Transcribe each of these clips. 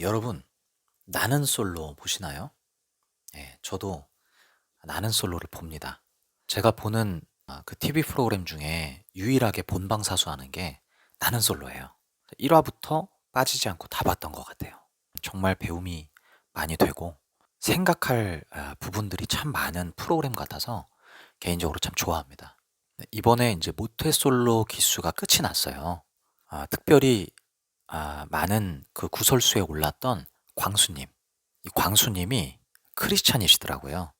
여러분, 나는 솔로 보시나요? 예, 저도 나는 솔로를 봅니다. 제가 보는 그 TV 프로그램 중에 유일하게 본방사수하는 게 나는 솔로예요. 1화부터 빠지지 않고 다 봤던 것 같아요. 정말 배움이 많이 되고 생각할 부분들이 참 많은 프로그램 같아서 개인적으로 참 좋아합니다. 네, 이번에 이제 모태솔로 기수가 끝이 났어요. 특별히 많은 그 구설수에 올랐던 광수님. 이 광수님이 크리스찬이시더라고요.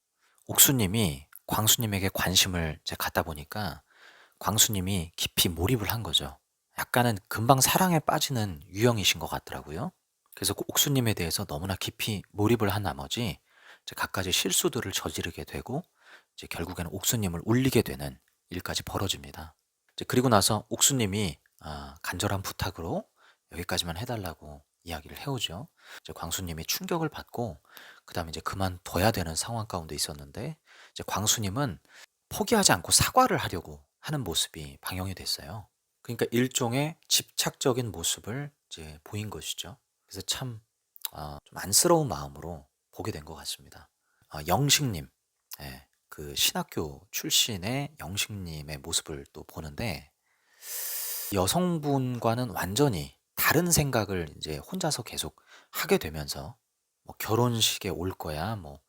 옥수님이 광수님에게 관심을 이제 갖다 보니까 광수님이 깊이 몰입을 한 거죠. 약간은 금방 사랑에 빠지는 유형이신 것 같더라고요. 그래서 그 옥수님에 대해서 너무나 깊이 몰입을 한 나머지 이제 갖가지 실수들을 저지르게 되고 이제 결국에는 옥수님을 울리게 되는 일까지 벌어집니다. 이제 그리고 나서 옥수님이 간절한 부탁으로 여기까지만 해달라고 이야기를 해오죠. 이제 광수님이 충격을 받고 그다음에 이제 그만둬야 되는 상황 가운데 있었는데 이제 광수님은 포기하지 않고 사과를 하려고 하는 모습이 방영이 됐어요. 그러니까 일종의 집착적인 모습을 이제 보인 것이죠. 그래서 참 좀 안쓰러운 마음으로 보게 된 것 같습니다. 영식님, 예, 그 신학교 출신의 영식님의 모습을 또 보는데 여성분과는 완전히 다른 생각을 이제 혼자서 계속 하게 되면서 뭐 '결혼식에 올 거야.' 뭐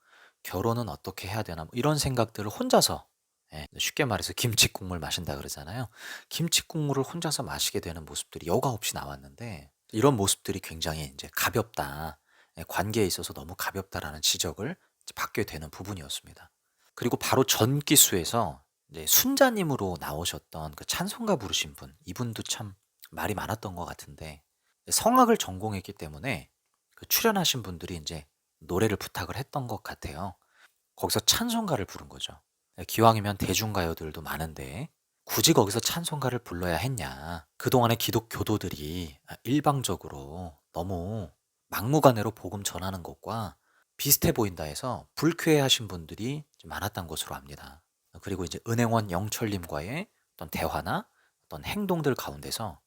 '결혼은 어떻게 해야 되나.' 뭐 이런 생각들을 혼자서, 예, 쉽게 말해서 김칫국물 마신다 그러잖아요. 김칫국물을 혼자서 마시게 되는 모습들이 여과 없이 나왔는데 이런 모습들이 굉장히 인제 '가볍다. 예, 관계에 있어서 너무 가볍다.'라는 지적을 이제 받게 되는 부분이었습니다. 그리고 바로 전 기수에서 이제 순자님으로 나오셨던 그 찬송가 부르신 분, 이분도 참 말이 많았던 것 같은데 성악을 전공했기 때문에 그 출연하신 분들이 인제 노래를 부탁을 했던 것 같아요. 거기서 찬송가를 부른 거죠. 예, 기왕이면 대중가요들도 많은데 굳이 거기서 찬송가를 불러야 했냐. 그동안의 기독 교도들이 일방적으로 너무 막무가내로 복음 전하는 것과 비슷해 보인다 해서 불쾌해하신 분들이 좀 많았던 것으로 압니다. 그리고 이제 은행원 영철님과의 어떤 대화나 어떤 행동들 가운데서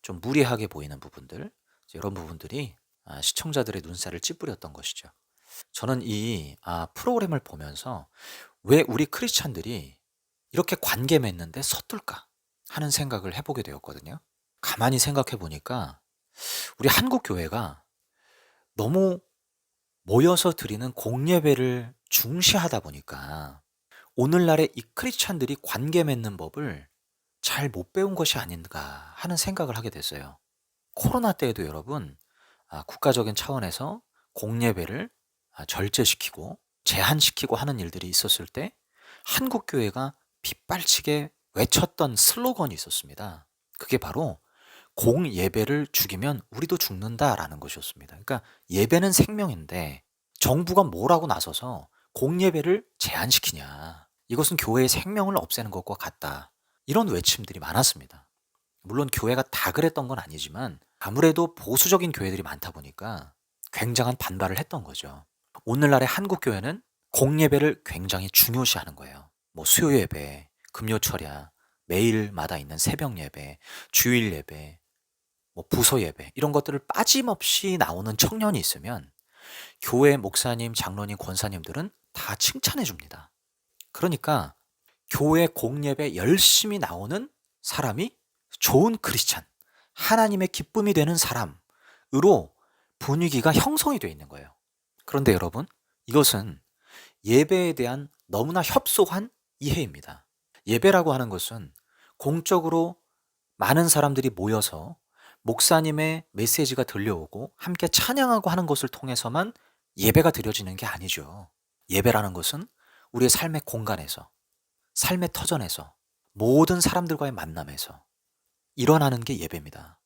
좀 무리하게 보이는 부분들, 이런 부분들이 시청자들의 눈살을 찌푸렸던 것이죠. 저는 이 프로그램을 보면서 '왜 우리 크리스찬들이 이렇게 관계 맺는데 서툴까?' 하는 생각을 해 보게 되었거든요. 가만히 생각해 보니까 우리 한국 교회가 너무 모여서 드리는 공예배를 중시하다 보니까 오늘날의 이 크리스찬들이 관계 맺는 법을 잘 못 배운 것이 아닌가 하는 생각을 하게 됐어요. 코로나 때에도 여러분, 국가적인 차원에서 공예배를 절제시키고 제한시키고 하는 일들이 있었을 때 한국 교회가 빗발치게 외쳤던 슬로건이 있었습니다. 그게 바로 "공예배를 죽이면 우리도 죽는다."라는 것이었습니다. 그러니까 예배는 생명인데 정부가 뭐라고 나서서 "공예배를 제한시키냐. 이것은 교회의 생명을 없애는 것과 같다." 이런 외침들이 많았습니다. 물론 교회가 다 그랬던 건 아니지만 아무래도 보수적인 교회들이 많다 보니까 굉장한 반발을 했던 거죠. 오늘날의 한국 교회는 공예배를 굉장히 중요시하는 거예요. 뭐 수요 예배, 금요 철야, 매일마다 있는 새벽 예배, 주일 예배, 뭐 부서 예배 이런 것들을 빠짐없이 나오는 청년이 있으면 교회 목사님, 장로님, 권사님들은 다 칭찬해 줍니다. 그러니까 교회 공예배 열심히 나오는 사람이 좋은 크리스찬, 하나님의 기쁨이 되는 사람으로 분위기가 형성이 되어 있는 거예요. 그런데 여러분, 이것은 예배에 대한 너무나 협소한 이해입니다. 예배라고 하는 것은 공적으로 많은 사람들이 모여서 목사님의 메시지가 들려오고 함께 찬양하고 하는 것을 통해서만 예배가 드려지는 게 아니죠. 예배라는 것은 우리의 삶의 공간에서, 삶의 터전에서, 모든 사람들과의 만남에서 일어나는 게 예배입니다.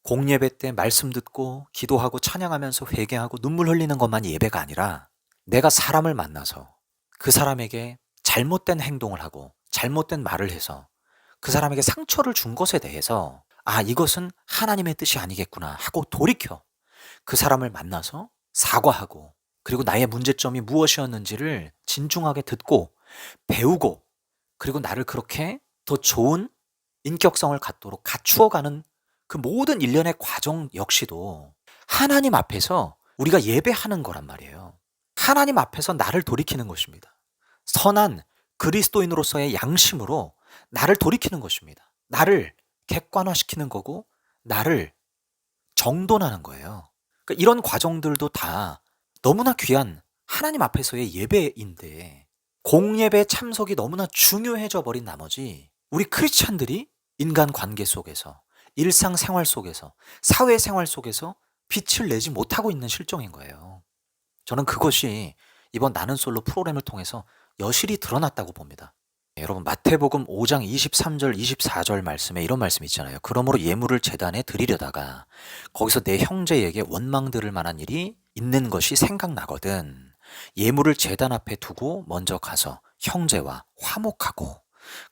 공예배 때 말씀 듣고 기도하고 찬양하면서 회개하고 눈물 흘리는 것만이 예배가 아니라 내가 사람을 만나서 그 사람에게 잘못된 행동을 하고 잘못된 말을 해서 그 사람에게 상처를 준 것에 대해서 이것은 하나님의 뜻이 아니겠구나 하고 돌이켜 그 사람을 만나서 사과하고 그리고 나의 문제점이 무엇이었는지를 진중하게 듣고 배우고 그리고 나를 그렇게 더 좋은 인격성을 갖도록 갖추어가는 그 모든 일련의 과정 역시도 하나님 앞에서 우리가 예배하는 거란 말이에요. 하나님 앞에서 나를 돌이키는 것입니다. 선한 그리스도인으로서의 양심으로 나를 돌이키는 것입니다. 나를 객관화시키는 거고 나를 정돈하는 거예요. 그러니까 이런 과정들도 다 너무나 귀한 하나님 앞에서의 예배인데 공예배 참석이 너무나 중요해져 버린 나머지 우리 크리스찬들이 인간 관계 속에서 일상생활 속에서 사회생활 속에서 빛을 내지 못하고 있는 실정인 거예요. 저는 그것이 이번 나는 솔로 프로그램을 통해서 여실히 드러났다고 봅니다. 여러분 마태복음 5장 23절 24절 말씀에 이런 말씀이 있잖아요. 그러므로 예물을 제단에 드리려다가 거기서 내 형제에게 원망 들을 만한 일이 있는 것이 생각나거든. 예물을 제단 앞에 두고 먼저 가서 형제와 화목하고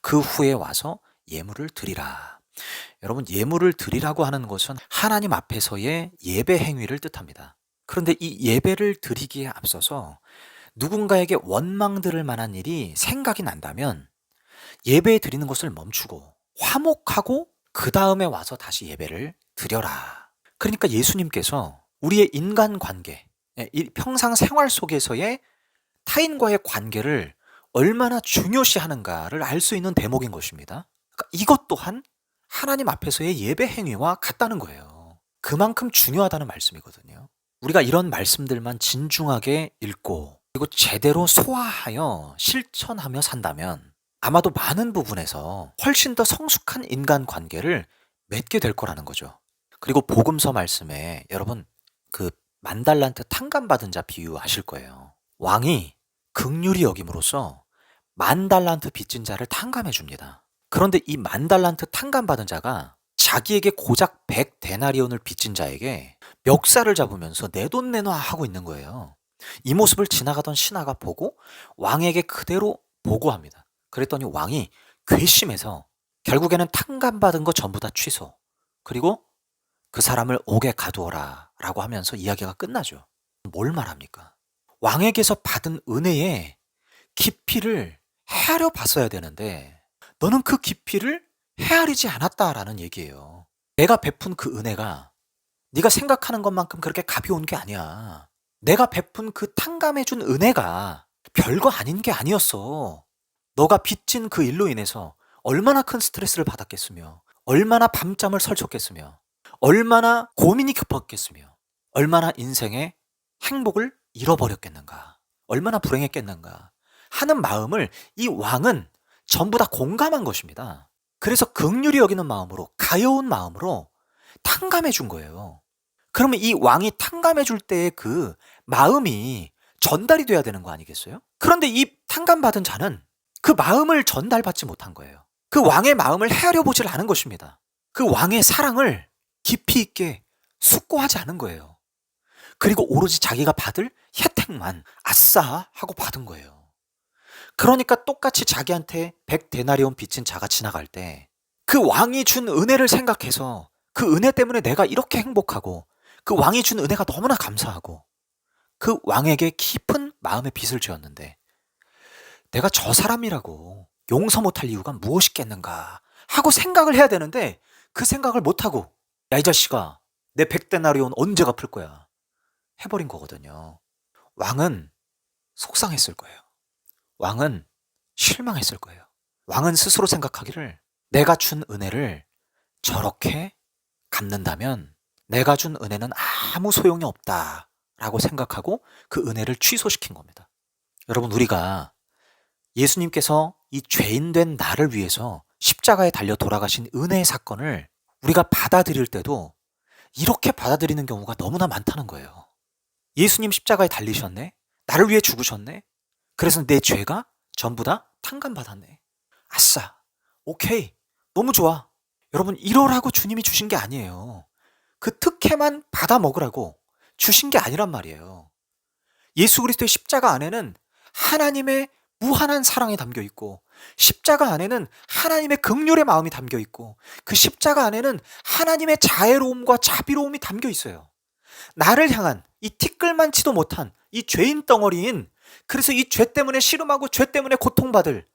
그 후에 와서 예물을 드리라. 여러분 예물을 드리라고 하는 것은 하나님 앞에서의 예배 행위를 뜻합니다. 그런데 이 예배를 드리기에 앞서서 누군가에게 원망 들을 만한 일이 생각이 난다면 예배 드리는 것을 멈추고 화목하고 그 다음에 와서 다시 예배를 드려라. 그러니까 예수님께서 우리의 인간관계, 평상 생활 속에서의 타인과의 관계를 얼마나 중요시하는가를 알 수 있는 대목인 것입니다. 그러니까 이것 또한 하나님 앞에서의 예배 행위와 같다는 거예요. 그만큼 중요하다는 말씀이거든요. 우리가 이런 말씀들만 진중하게 읽고 그리고 제대로 소화하여 실천하며 산다면 아마도 많은 부분에서 훨씬 더 성숙한 인간관계를 맺게 될 거라는 거죠. 그리고 복음서 말씀에 여러분 그 10,000달란트 탕감받은 자 비유 아실 거예요. 왕이 긍휼히 여김으로써 10,000달란트 빚진 자를 탕감해 줍니다. 그런데 이 10,000달란트 탕감받은 자가 자기에게 고작 100데나리온을 빚진 자에게 멱살을 잡으면서 내 돈 내놔 하고 있는 거예요. 이 모습을 지나가던 신하가 보고 왕에게 그대로 보고합니다. 그랬더니 왕이 괘씸해서 결국에는 탕감받은 거 전부 다 취소. 그리고 그 사람을 옥에 가두어라 라고 하면서 이야기가 끝나죠. 뭘 말합니까? 왕에게서 받은 은혜의 깊이를 헤아려 봤어야 되는데 너는 그 깊이를 헤아리지 않았다라는 얘기예요. 내가 베푼 그 은혜가 네가 생각하는 것만큼 그렇게 가벼운 게 아니야. 내가 베푼 그 탕감해준 은혜가 별거 아닌 게 아니었어. 너가 빚진 그 일로 인해서 얼마나 큰 스트레스를 받았겠으며 얼마나 밤잠을 설쳤겠으며 얼마나 고민이 깊었겠으며 얼마나 인생의 행복을 잃어버렸겠는가 얼마나 불행했겠는가 하는 마음을 이 왕은 전부 다 공감한 것입니다. 그래서 긍휼히 여기는 마음으로 가여운 마음으로 탕감해 준 거예요. 그러면 이 왕이 탕감해 줄 때의 그 마음이 전달이 돼야 되는 거 아니겠어요? 그런데 이 탕감받은 자는 그 마음을 전달받지 못한 거예요. 그 왕의 마음을 헤아려 보질 않은 것입니다. 그 왕의 사랑을 깊이 있게 숙고하지 않은 거예요. 그리고 오로지 자기가 받을 혜택만 아싸 하고 받은 거예요. 그러니까 똑같이 자기한테 100데나리온 빚진 자가 지나갈 때 그 왕이 준 은혜를 생각해서 그 은혜 때문에 내가 이렇게 행복하고 그 왕이 준 은혜가 너무나 감사하고 그 왕에게 깊은 마음의 빚을 지었는데 내가 저 사람이라고 용서 못할 이유가 무엇이겠는가 하고 생각을 해야 되는데 그 생각을 못하고 야 이 자식아 내 100데나리온 언제 갚을 거야 해버린 거거든요. 왕은 속상했을 거예요. 왕은 실망했을 거예요. 왕은 스스로 생각하기를 내가 준 은혜를 저렇게 갚는다면 내가 준 은혜는 아무 소용이 없다라고 생각하고 그 은혜를 취소시킨 겁니다. 여러분 우리가 예수님께서 이 죄인된 나를 위해서 십자가에 달려 돌아가신 은혜의 사건을 우리가 받아들일 때도 이렇게 받아들이는 경우가 너무나 많다는 거예요. 예수님 십자가에 달리셨네? 나를 위해 죽으셨네? 그래서 내 죄가 전부 다 탕감받았네. 아싸, 오케이, 너무 좋아. 여러분 이러라고 주님이 주신 게 아니에요. 그 특혜만 받아 먹으라고 주신 게 아니란 말이에요. 예수 그리스도의 십자가 안에는 하나님의 무한한 사랑이 담겨 있고 십자가 안에는 하나님의 긍휼의 마음이 담겨 있고 그 십자가 안에는 하나님의 자애로움과 자비로움이 담겨 있어요. 나를 향한 이 티끌만치도 못한 이 죄인 덩어리인 그래서 이 죄 때문에 씨름하고 죄 때문에 고통받을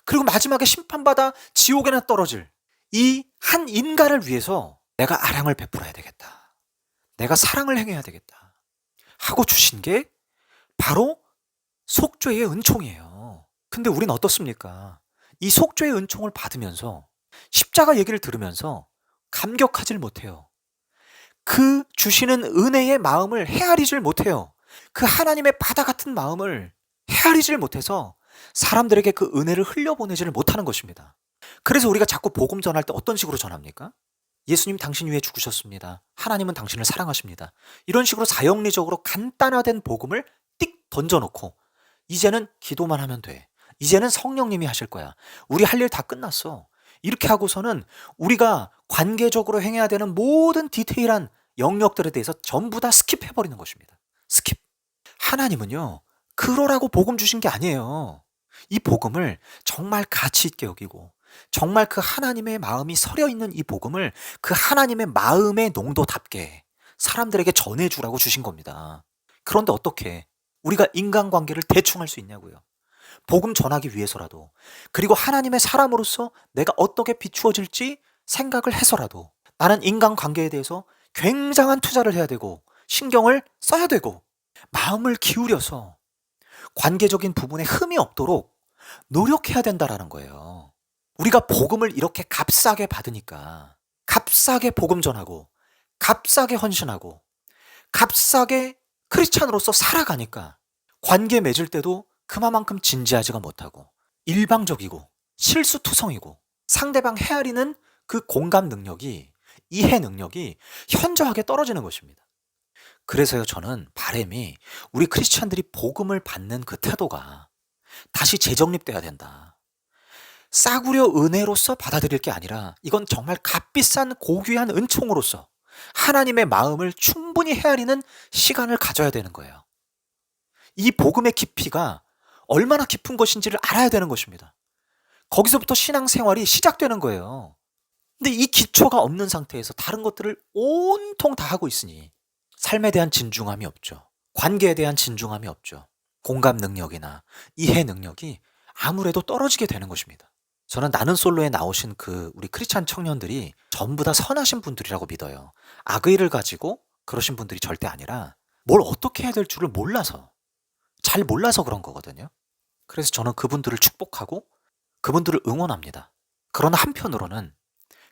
그리고 마지막에 심판받아 지옥에나 떨어질 이 한 인간을 위해서 내가 아량을 베풀어야 되겠다. 내가 사랑을 행해야 되겠다 하고 주신 게 바로 속죄의 은총이에요. 근데 우린 어떻습니까? 이 속죄의 은총을 받으면서 십자가 얘기를 들으면서 감격하질 못해요. 그 주시는 은혜의 마음을 헤아리질 못해요. 그 하나님의 바다 같은 마음을 헤아리질 못해서 사람들에게 그 은혜를 흘려보내지를 못하는 것입니다. 그래서 우리가 자꾸 복음 전할 때 어떤 식으로 전합니까? 예수님 당신 위해 죽으셨습니다. 하나님은 당신을 사랑하십니다. 이런 식으로 사형리적으로 간단화된 복음을 띡 던져놓고 이제는 기도만 하면 돼. 이제는 성령님이 하실 거야. 우리 할 일 다 끝났어. 이렇게 하고서는 우리가 관계적으로 행해야 되는 모든 디테일한 영역들에 대해서 전부 다 스킵해버리는 것입니다. 스킵. 하나님은요, 그러라고 복음 주신 게 아니에요. 이 복음을 정말 가치 있게 여기고 정말 그 하나님의 마음이 서려 있는 이 복음을 그 하나님의 마음의 농도답게 사람들에게 전해주라고 주신 겁니다. 그런데 어떻게 우리가 인간관계를 대충 할 수 있냐고요. 복음 전하기 위해서라도, 그리고 하나님의 사람으로서 내가 어떻게 비추어질지 생각을 해서라도 나는 인간관계에 대해서 굉장한 투자를 해야 되고 신경을 써야 되고 마음을 기울여서 관계적인 부분에 흠이 없도록 노력해야 된다라는 거예요. 우리가 복음을 이렇게 값싸게 받으니까 값싸게 복음 전하고 값싸게 헌신하고 값싸게 크리스찬으로서 살아가니까 관계 맺을 때도 그만큼 진지하지가 못하고 일방적이고 실수투성이고 상대방 헤아리는 그 공감 능력이, 이해 능력이 현저하게 떨어지는 것입니다. 그래서요, 저는 바람이 우리 크리스찬들이 복음을 받는 그 태도가 다시 재정립돼야 된다. 싸구려 은혜로서 받아들일 게 아니라 이건 정말 값비싼 고귀한 은총으로서 하나님의 마음을 충분히 헤아리는 시간을 가져야 되는 거예요. 이 복음의 깊이가 얼마나 깊은 것인지를 알아야 되는 것입니다. 거기서부터 신앙생활이 시작되는 거예요. 근데 이 기초가 없는 상태에서 다른 것들을 온통 다 하고 있으니 삶에 대한 진중함이 없죠. 관계에 대한 진중함이 없죠. 공감 능력이나 이해 능력이 아무래도 떨어지게 되는 것입니다. 저는 나는 솔로에 나오신 그 우리 크리스찬 청년들이 전부 다 선하신 분들이라고 믿어요. 악의를 가지고 그러신 분들이 절대 아니라 뭘 어떻게 해야 될 줄을 몰라서, 잘 몰라서 그런 거거든요. 그래서 저는 그분들을 축복하고 그분들을 응원합니다. 그러나 한편으로는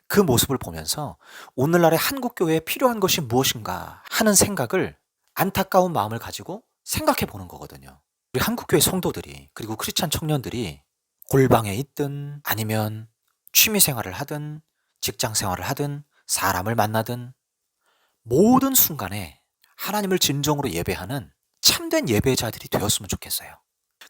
그 모습을 보면서 오늘날의 한국교회에 필요한 것이 무엇인가 하는 생각을, 안타까운 마음을 가지고 생각해 보는 거거든요. 우리 한국교회 성도들이, 그리고 크리스찬 청년들이 골방에 있든 아니면 취미생활을 하든 직장생활을 하든 사람을 만나든 모든 순간에 하나님을 진정으로 예배하는 참된 예배자들이 되었으면 좋겠어요.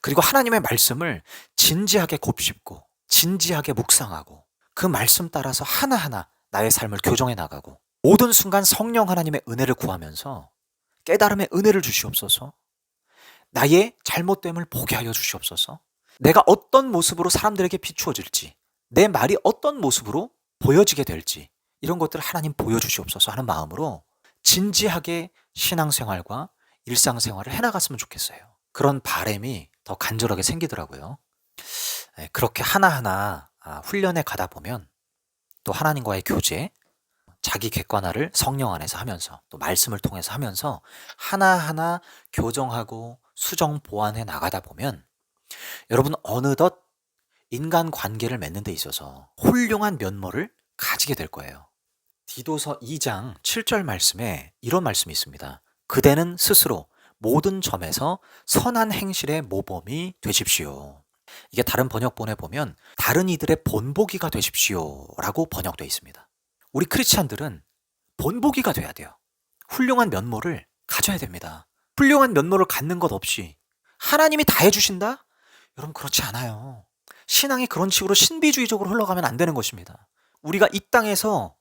그리고 하나님의 말씀을 진지하게 곱씹고 진지하게 묵상하고 그 말씀 따라서 하나하나 나의 삶을 교정해 나가고 모든 순간 성령 하나님의 은혜를 구하면서 깨달음의 은혜를 주시옵소서, 나의 잘못됨을 보게 하여 주시옵소서, 내가 어떤 모습으로 사람들에게 비추어질지, 내 말이 어떤 모습으로 보여지게 될지 이런 것들을 하나님 보여주시옵소서 하는 마음으로 진지하게 신앙생활과 일상생활을 해나갔으면 좋겠어요. 그런 바람이 더 간절하게 생기더라고요. 그렇게 하나하나 훈련에 가다 보면 또 하나님과의 교제, 자기 객관화를 성령 안에서 하면서 또 말씀을 통해서 하면서 하나하나 교정하고 수정 보완해 나가다 보면 여러분 어느덧 인간관계를 맺는 데 있어서 훌륭한 면모를 가지게 될 거예요. 디도서 2장 7절 말씀에 이런 말씀이 있습니다. 그대는 스스로 모든 점에서 선한 행실의 모범이 되십시오. 이게 다른 번역본에 보면 다른 이들의 본보기가 되십시오 라고 번역되어 있습니다. 우리 크리스찬들은 본보기가 돼야 돼요. 훌륭한 면모를 가져야 됩니다. 훌륭한 면모를 갖는 것 없이 하나님이 다 해주신다? 여러분 그렇지 않아요. 신앙이 그런 식으로 신비주의적으로 흘러가면 안 되는 것입니다. 우리가 이 땅에서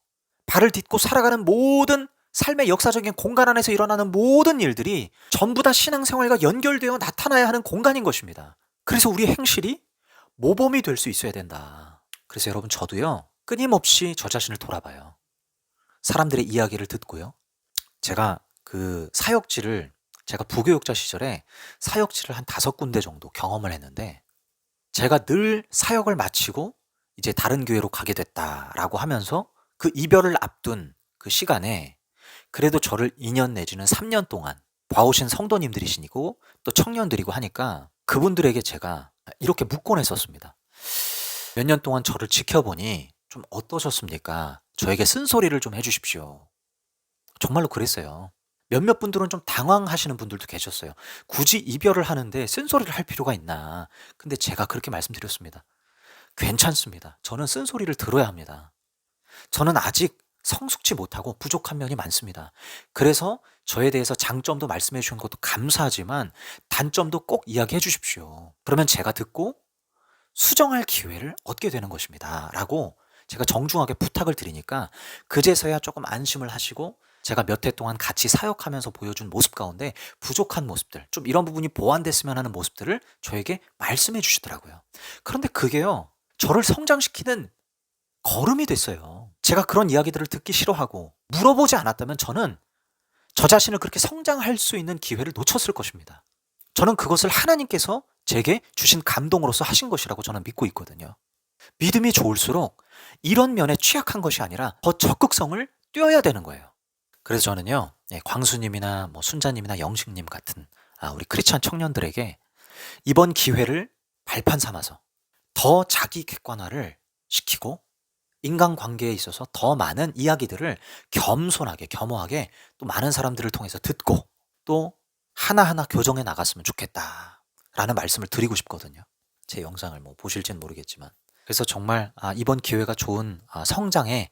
발을 딛고 살아가는 모든 삶의 역사적인 공간 안에서 일어나는 모든 일들이 전부 다 신앙생활과 연결되어 나타나야 하는 공간인 것입니다. 그래서 우리의 행실이 모범이 될 수 있어야 된다. 그래서 여러분 저도요, 끊임없이 저 자신을 돌아봐요. 사람들의 이야기를 듣고요. 제가 그 사역지를, 제가 부교육자 시절에 사역지를 한 5군데 정도 경험을 했는데 제가 늘 사역을 마치고 이제 다른 교회로 가게 됐다라고 하면서 그 이별을 앞둔 그 시간에 그래도 저를 2년 내지는 3년 동안 봐오신 성도님들이시고 또 청년들이고 하니까 그분들에게 제가 이렇게 묻곤 했었습니다. 몇 년 동안 저를 지켜보니 좀 어떠셨습니까? 저에게 쓴소리를 좀 해주십시오. 정말로 그랬어요. 몇몇 분들은 좀 당황하시는 분들도 계셨어요. 굳이 이별을 하는데 쓴소리를 할 필요가 있나? 근데 제가 그렇게 말씀드렸습니다. 괜찮습니다. 저는 쓴소리를 들어야 합니다. 저는 아직 성숙지 못하고 부족한 면이 많습니다. 그래서 저에 대해서 장점도 말씀해 주신 것도 감사하지만 단점도 꼭 이야기해 주십시오. 그러면 제가 듣고 수정할 기회를 얻게 되는 것입니다. 라고 제가 정중하게 부탁을 드리니까 그제서야 조금 안심을 하시고 제가 몇 해 동안 같이 사역하면서 보여준 모습 가운데 부족한 모습들, 좀 이런 부분이 보완됐으면 하는 모습들을 저에게 말씀해 주시더라고요. 그런데 그게요, 저를 성장시키는 걸음이 됐어요. 제가 그런 이야기들을 듣기 싫어하고 물어보지 않았다면 저는 저 자신을 그렇게 성장할 수 있는 기회를 놓쳤을 것입니다. 저는 그것을 하나님께서 제게 주신 감동으로서 하신 것이라고 저는 믿고 있거든요. 믿음이 좋을수록 이런 면에 취약한 것이 아니라 더 적극성을 띄어야 되는 거예요. 그래서 저는요, 광수님이나 뭐 순자님이나 영식님 같은 우리 크리스찬 청년들에게 이번 기회를 발판 삼아서 더 자기 객관화를 시키고 인간관계에 있어서 더 많은 이야기들을 겸손하게 겸허하게 또 많은 사람들을 통해서 듣고 또 하나하나 교정해 나갔으면 좋겠다라는 말씀을 드리고 싶거든요. 제 영상을 뭐 보실지는 모르겠지만, 그래서 정말 이번 기회가 좋은 성장의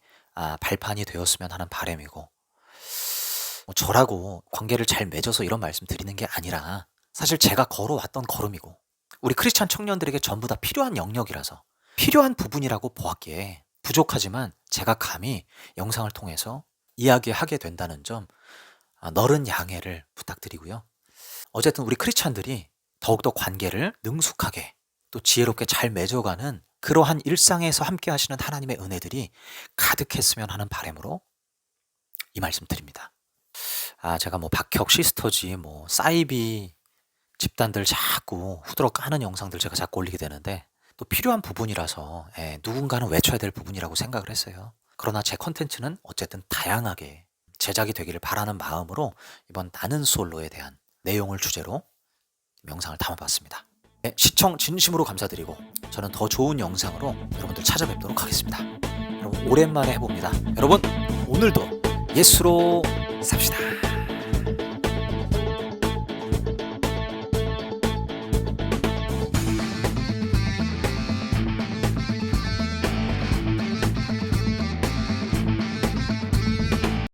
발판이 되었으면 하는 바람이고, 뭐 저라고 관계를 잘 맺어서 이런 말씀 드리는 게 아니라 사실 제가 걸어왔던 걸음이고 우리 크리스찬 청년들에게 전부 다 필요한 영역이라서 필요한 부분이라고 보았기에 부족하지만 제가 감히 영상을 통해서 이야기하게 된다는 점 너른 양해를 부탁드리고요. 어쨌든 우리 크리스찬들이 더욱더 관계를 능숙하게 또 지혜롭게 잘 맺어가는 그러한 일상에서 함께 하시는 하나님의 은혜들이 가득했으면 하는 바람으로 이 말씀 드립니다. 제가 뭐 박혁 시스터지 뭐 사이비 집단들 자꾸 후드러 까는 영상들 제가 자꾸 올리게 되는데 또 필요한 부분이라서 누군가는 외쳐야 될 부분이라고 생각을 했어요. 그러나 제 컨텐츠는 어쨌든 다양하게 제작이 되기를 바라는 마음으로 이번 나는 솔로에 대한 내용을 주제로 영상을 담아봤습니다. 시청 진심으로 감사드리고 저는 더 좋은 영상으로 여러분들 찾아뵙도록 하겠습니다. 여러분 오랜만에 해봅니다. 여러분 오늘도 예수로 삽시다.